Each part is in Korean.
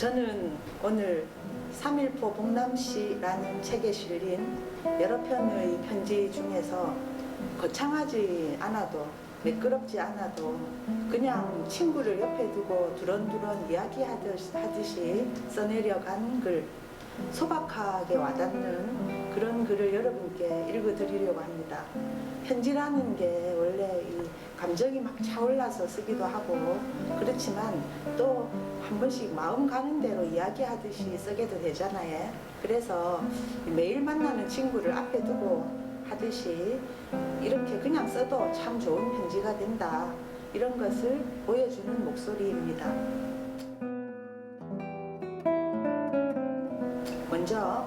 저는 오늘 3.1포 봉남시라는 책에 실린 여러 편의 편지 중에서 거창하지 않아도 매끄럽지 않아도 그냥 친구를 옆에 두고 두런두런 이야기하듯이 써내려간 글, 소박하게 와닿는 그런 글을 여러분께 읽어드리려고 합니다. 편지라는 게 원래 이 감정이 막 차올라서 쓰기도 하고 그렇지만 또 한 번씩 마음 가는 대로 이야기하듯이 쓰게도 되잖아요. 그래서 매일 만나는 친구를 앞에 두고 하듯이 이렇게 그냥 써도 참 좋은 편지가 된다, 이런 것을 보여주는 목소리입니다. 먼저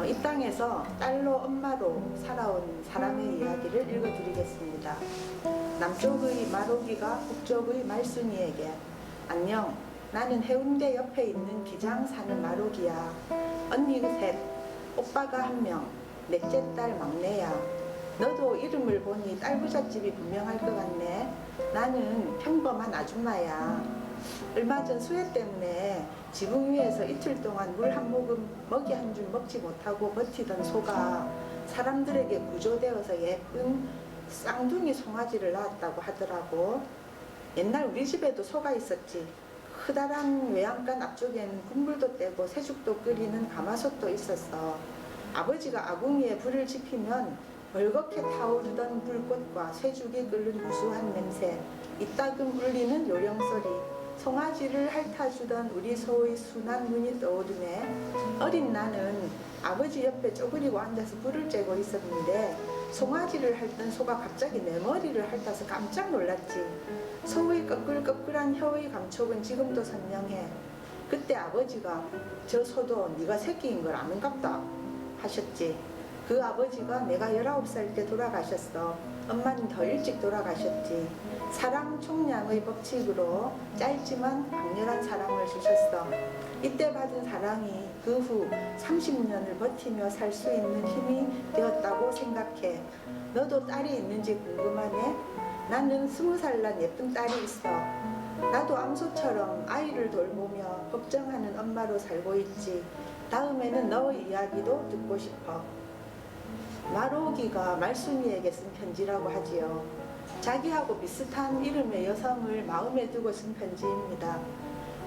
이 땅에서 딸로 엄마로 살아온 사람의 이야기를 읽어드리겠습니다. 남쪽의 마로기가 북쪽의 말순이에게: 안녕, 나는 해운대 옆에 있는 기장 사는 마로기야. 언니가 셋, 오빠가 한 명, 넷째 딸 막내야. 너도 이름을 보니 딸부잣집이 분명할 것 같네. 나는 평범한 아줌마야. 얼마 전 수해 때문에 지붕 위에서 이틀 동안 물 한 모금, 먹이 한 줌 먹지 못하고 버티던 소가 사람들에게 구조되어서 예쁜 쌍둥이 송아지를 낳았다고 하더라고. 옛날 우리 집에도 소가 있었지. 크다란 외양간 앞쪽에는 국물도 떼고 새죽도 끓이는 가마솥도 있었어. 아버지가 아궁이에 불을 지피면 벌겋게 타오르던 불꽃과 새죽이 끓는 구수한 냄새, 이따금 울리는 요령소리, 송아지를 핥아주던 우리 소의 순한 눈이 떠오르네. 어린 나는 아버지 옆에 쪼그리고 앉아서 불을 쬐고 있었는데 송아지를 핥던 소가 갑자기 내 머리를 핥아서 깜짝 놀랐지. 소의 꺼끌꺼끌한 혀의 감촉은 지금도 선명해. 그때 아버지가 저 소도 네가 새끼인 걸 아는갑다 하셨지. 그 아버지가 내가 19살 때 돌아가셨어. 엄마는 더 일찍 돌아가셨지. 사랑 총량의 법칙으로 짧지만 강렬한 사랑을 주셨어. 이때 받은 사랑이 그 후 30년을 버티며 살 수 있는 힘이 되었다고 생각해. 너도 딸이 있는지 궁금하네? 나는 20살 난 예쁜 딸이 있어. 나도 암소처럼 아이를 돌보며 걱정하는 엄마로 살고 있지. 다음에는 너의 이야기도 듣고 싶어. 마로기가 말순이에게 쓴 편지라고 하지요. 자기하고 비슷한 이름의 여성을 마음에 두고 쓴 편지입니다.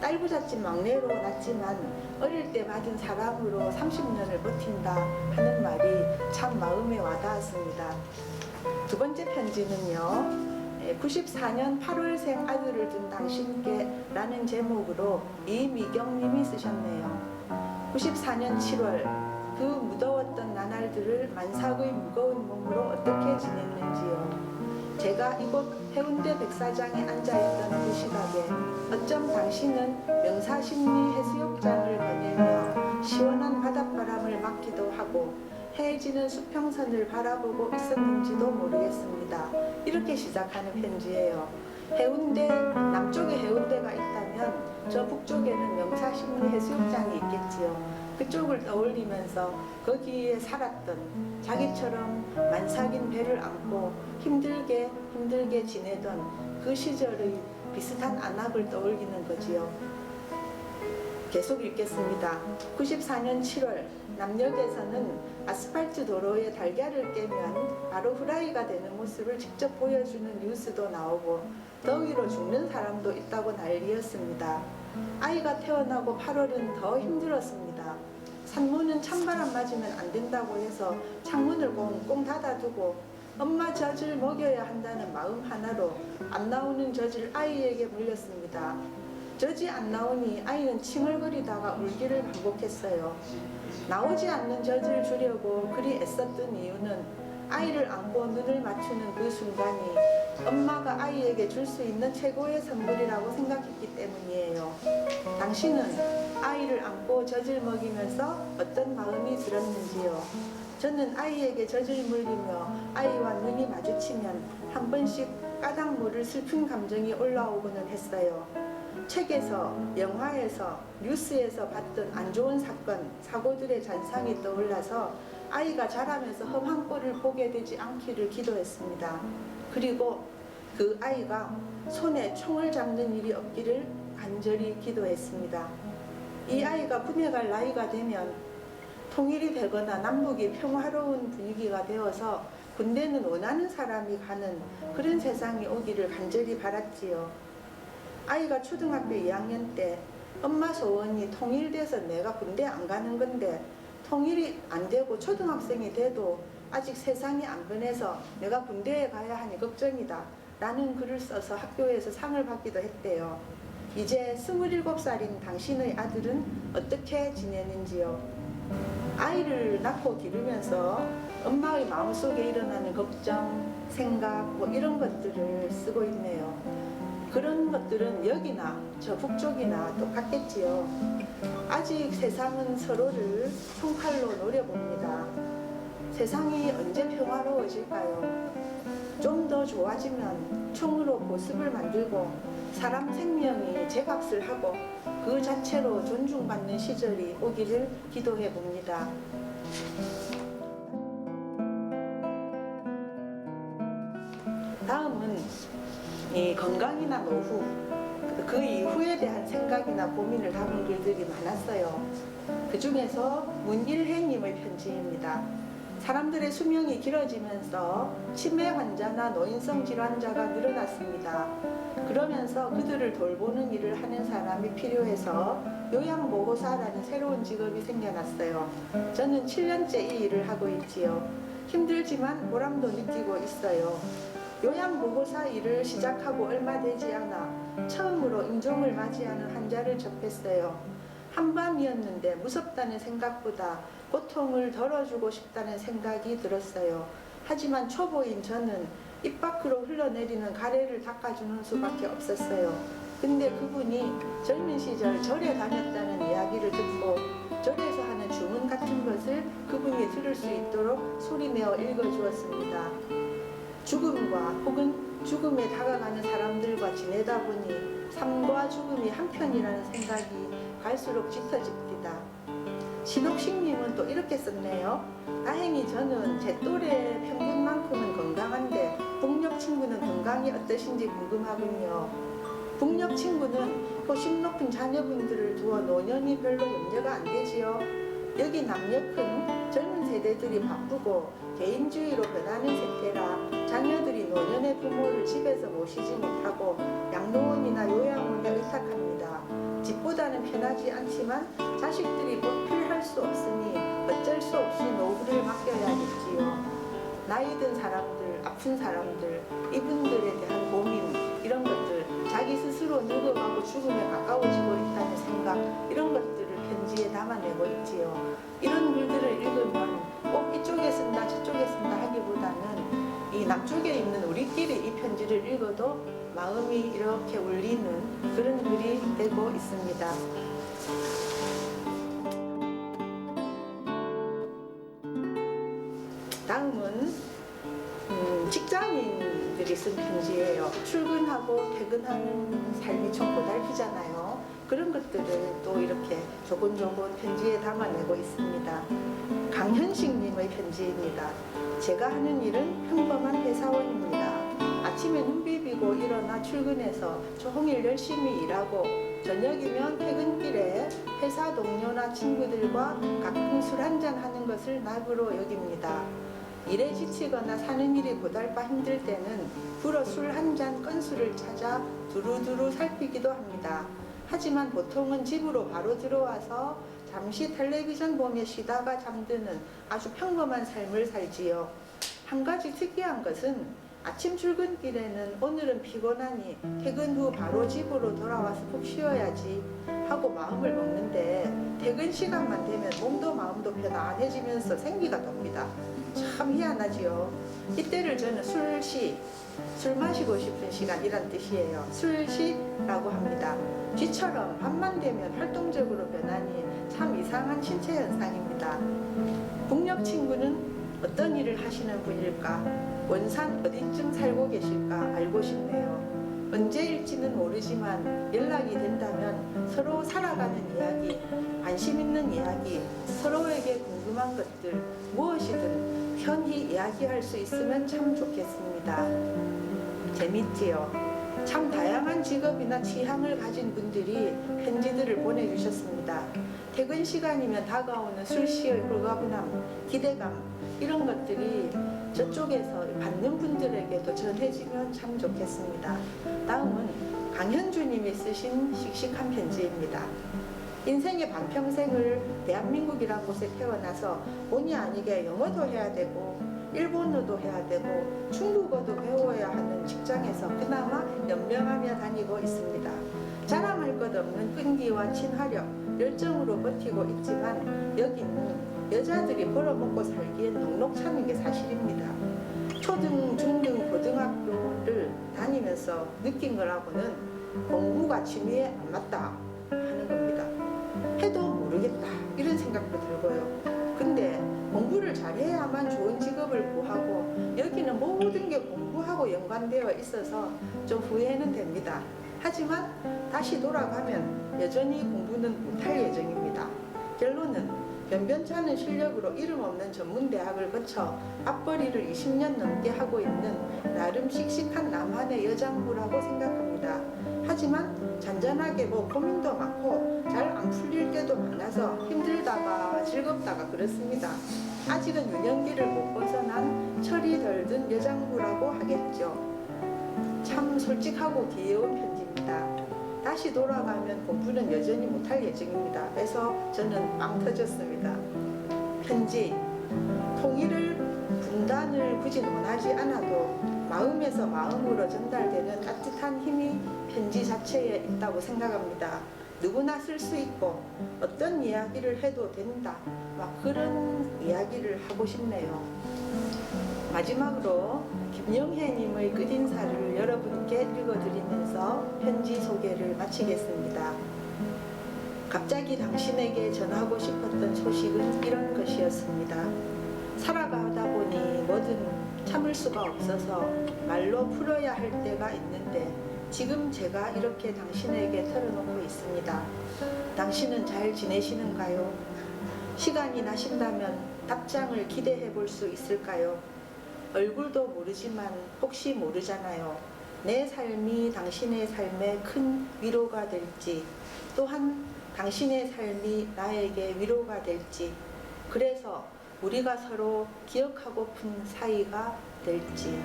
딸부잣집 막내로 낳지만 어릴 때 받은 사랑으로 30년을 버틴다 하는 말이 참 마음에 와닿았습니다. 두 번째 편지는요, 94년 8월생 아들을 둔 당신께 라는 제목으로 이미경님이 쓰셨네요. 94년 7월 그 무더웠던 나날들을 만삭의 무거운 몸으로 어떻게 지냈는지요. 제가 이곳 해운대 백사장에 앉아있던 그 시각에 어쩜 당신은 명사심리 해수욕장을 거닐며 시원한 바닷바람을 맞기도 하고 해지는 수평선을 바라보고 있었는지도 모르겠습니다. 이렇게 시작하는 편지예요. 해운대, 남쪽에 해운대가 있다면 저 북쪽에는 명사심리 해수욕장이 있겠지요. 그쪽을 떠올리면서 거기에 살았던, 자기처럼 만삭인 배를 안고 힘들게 지내던 그 시절의 비슷한 안압을 떠올리는 거지요. 계속 읽겠습니다. 94년 7월 남역에서는 아스팔트 도로에 달걀을 깨면 바로 후라이가 되는 모습을 직접 보여주는 뉴스도 나오고 더위로 죽는 사람도 있다고 난리였습니다. 아이가 태어나고 8월은 더 힘들었습니다. 산모는 찬바람 맞으면 안 된다고 해서 창문을 꽁꽁 닫아두고 엄마 젖을 먹여야 한다는 마음 하나로 안 나오는 젖을 아이에게 물렸습니다. 젖이 안 나오니 아이는 칭얼거리다가 울기를 반복했어요. 나오지 않는 젖을 주려고 그리 애썼던 이유는 아이를 안고 눈을 맞추는 그 순간이 엄마가 아이에게 줄 수 있는 최고의 선물이라고 생각했기 때문이에요. 당신은 아이를 안고 젖을 먹이면서 어떤 마음이 들었는지요? 저는 아이에게 젖을 물리며 아이와 눈이 마주치면 한 번씩 까닭 모를 슬픈 감정이 올라오고는 했어요. 책에서, 영화에서, 뉴스에서 봤던 안 좋은 사건, 사고들의 잔상이 떠올라서 아이가 자라면서 험한 꼴을 보게 되지 않기를 기도했습니다. 그리고 그 아이가 손에 총을 잡는 일이 없기를 간절히 기도했습니다. 이 아이가 군에 갈 나이가 되면 통일이 되거나 남북이 평화로운 분위기가 되어서 군대는 원하는 사람이 가는 그런 세상이 오기를 간절히 바랐지요. 아이가 초등학교 2학년 때 엄마 소원이 통일돼서 내가 군대 안 가는 건데 통일이 안 되고 초등학생이 돼도 아직 세상이 안 변해서 내가 군대에 가야 하니 걱정이다 라는 글을 써서 학교에서 상을 받기도 했대요. 이제 27살인 당신의 아들은 어떻게 지내는지요? 아이를 낳고 기르면서 엄마의 마음속에 일어나는 걱정, 생각 뭐 이런 것들을 쓰고 있네요. 그런 것들은 여기나 저 북쪽이나 똑같겠지요. 아직 세상은 서로를 총칼로 노려봅니다. 세상이 언제 평화로워질까요? 좀 더 좋아지면 총으로 보습을 만들고 사람 생명이 제값을 하고 그 자체로 존중받는 시절이 오기를 기도해 봅니다. 다음은 이 건강이나 노후, 그 이후에 대한 생각이나 고민을 담은 글들이 많았어요. 그 중에서 문일혜님의 편지입니다. 사람들의 수명이 길어지면서 치매 환자나 노인성 질환자가 늘어났습니다. 그러면서 그들을 돌보는 일을 하는 사람이 필요해서 요양보호사라는 새로운 직업이 생겨났어요. 저는 7년째 이 일을 하고 있지요. 힘들지만 보람도 느끼고 있어요. 요양보호사 일을 시작하고 얼마 되지 않아 처음으로 임종을 맞이하는 환자를 접했어요. 한밤이었는데 무섭다는 생각보다 고통을 덜어주고 싶다는 생각이 들었어요. 하지만 초보인 저는 입 밖으로 흘러내리는 가래를 닦아주는 수밖에 없었어요. 근데 그분이 젊은 시절 절에 다녔다는 이야기를 듣고 절에서 하는 주문 같은 것을 그분이 들을 수 있도록 소리내어 읽어주었습니다. 죽음과 혹은 죽음에 다가가는 사람들과 지내다 보니 삶과 죽음이 한편이라는 생각이 갈수록 짙어집니다. 신옥식님은 또 이렇게 썼네요. 다행히 저는 제 또래 평균만큼은 건강한데 북녘 친구는 건강이 어떠신지 궁금하군요. 북녘 친구는 호심 높은 자녀분들을 두어 노년이 별로 염려가 안 되지요. 여기 남녘은 젊은 세대들이 바쁘고 개인주의로 변하는 세태라 자녀들이 노년의 부모를 집에서 모시지 못하고 양로원이나 요양원에 의탁합니다. 집보다는 편하지 않지만 자식들이 보필할 수 없으니 어쩔 수 없이 노후를 맡겨야겠지요. 나이 든 사람들, 아픈 사람들, 이분들에 대한 고민, 이런 것들, 자기 스스로 늙어가고 죽음에 가까워지고 있다는 생각, 이런 것들을 편지에 담아내고 있지요. 이런 글들을 읽으면 꼭 이쪽에 쓴다 저쪽에 쓴다 하기보다는 이 남쪽에 있는 우리끼리 이 편지를 읽어도 마음이 이렇게 울리는 그런 글이 되고 있습니다. 다음은 직장인들이 쓴 편지예요. 출근하고 퇴근하는 삶이 좀 고달프잖아요. 그런 것들을 또 이렇게 조곤조곤 편지에 담아내고 있습니다. 강현식님의 편지입니다. 제가 하는 일은 평범한 회사원입니다. 아침에 눈 비비고 일어나 출근해서 종일 열심히 일하고 저녁이면 퇴근길에 회사 동료나 친구들과 가끔 술 한잔 하는 것을 낙으로 여깁니다. 일에 지치거나 사는 일이 고달파 힘들 때는 불어 술 한 잔 건수를 찾아 두루두루 살피기도 합니다. 하지만 보통은 집으로 바로 들어와서 잠시 텔레비전 보며 쉬다가 잠드는 아주 평범한 삶을 살지요. 한 가지 특이한 것은 아침 출근길에는 오늘은 피곤하니 퇴근 후 바로 집으로 돌아와서 푹 쉬어야지 하고 마음을 먹는데 퇴근 시간만 되면 몸도 마음도 편안해지면서 생기가 돕니다. 참 희한하지요. 이때를 저는 술시, 술 마시고 싶은 시간이란 뜻이에요. 술시라고 합니다. 쥐처럼 밤만 되면 활동적으로 변하니 참 이상한 신체 현상입니다. 북녘 친구는 어떤 일을 하시는 분일까? 원산 어디쯤 살고 계실까 알고 싶네요. 언제일지는 모르지만 연락이 된다면 서로 살아가는 이야기, 관심 있는 이야기, 서로에게 궁금한 것들 무엇이든 편히 이야기할 수 있으면 참 좋겠습니다. 재밌지요? 참 다양한 직업이나 취향을 가진 분들이 편지들을 보내주셨습니다. 퇴근 시간이면 다가오는 술시의 홀가분함, 기대감 이런 것들이 저쪽에서 받는 분들에게도 전해지면 참 좋겠습니다. 다음은 강현주님이 쓰신 씩씩한 편지입니다. 인생의 반평생을 대한민국이란 곳에 태어나서 본의 아니게 영어도 해야 되고 일본어도 해야 되고 중국어도 배워야 하는 직장에서 그나마 연명하며 다니고 있습니다. 자랑할 것 없는 끈기와 친화력, 열정으로 버티고 있지만 여기는 여자들이 벌어먹고 살기엔 넉넉찮은 게 사실입니다. 초등, 중등, 고등학교를 다니면서 느낀 거라고는 공부가 취미에 안 맞다 하는 겁니다. 해도 모르겠다 이런 생각도 들고요. 근데 공부를 잘해야만 좋은 직업을 구하고 여기는 모든 게 공부하고 연관되어 있어서 좀 후회는 됩니다. 하지만 다시 돌아가면 여전히 공부는 못할 예정입니다. 결론은 변변찮은 실력으로 이름 없는 전문대학을 거쳐 맞벌이를 20년 넘게 하고 있는 나름 씩씩한 남한의 여장부라고 생각합니다. 하지만 잔잔하게 고민도 많고 잘 안 풀릴 때도 많아서 힘들다가 즐겁다가 그렇습니다. 아직은 유년기를 못 벗어난 철이 덜 든 여장부라고 하겠죠. 참 솔직하고 귀여운 편지입니다. 다시 돌아가면 공부는 여전히 못할 예정입니다. 그래서 저는 빵 터졌습니다. 편지, 통일을 분단을 굳이 논하지 않아도 마음에서 마음으로 전달되는 따뜻한 힘이 편지 자체에 있다고 생각합니다. 누구나 쓸 수 있고 어떤 이야기를 해도 된다. 막 그런 이야기를 하고 싶네요. 마지막으로 김영혜님의 끝인사를 여러분께 읽어드리면서 편지 소개를 마치겠습니다. 갑자기 당신에게 전하고 싶었던 소식은 이런 것이었습니다. 살아가다 보니 뭐든 참을 수가 없어서 말로 풀어야 할 때가 있는데 지금 제가 이렇게 당신에게 털어놓고 있습니다. 당신은 잘 지내시는가요? 시간이 나신다면 답장을 기대해 볼 수 있을까요? 얼굴도 모르지만 혹시 모르잖아요. 내 삶이 당신의 삶에 큰 위로가 될지, 또한 당신의 삶이 나에게 위로가 될지, 그래서 우리가 서로 기억하고픈 사이가 될지.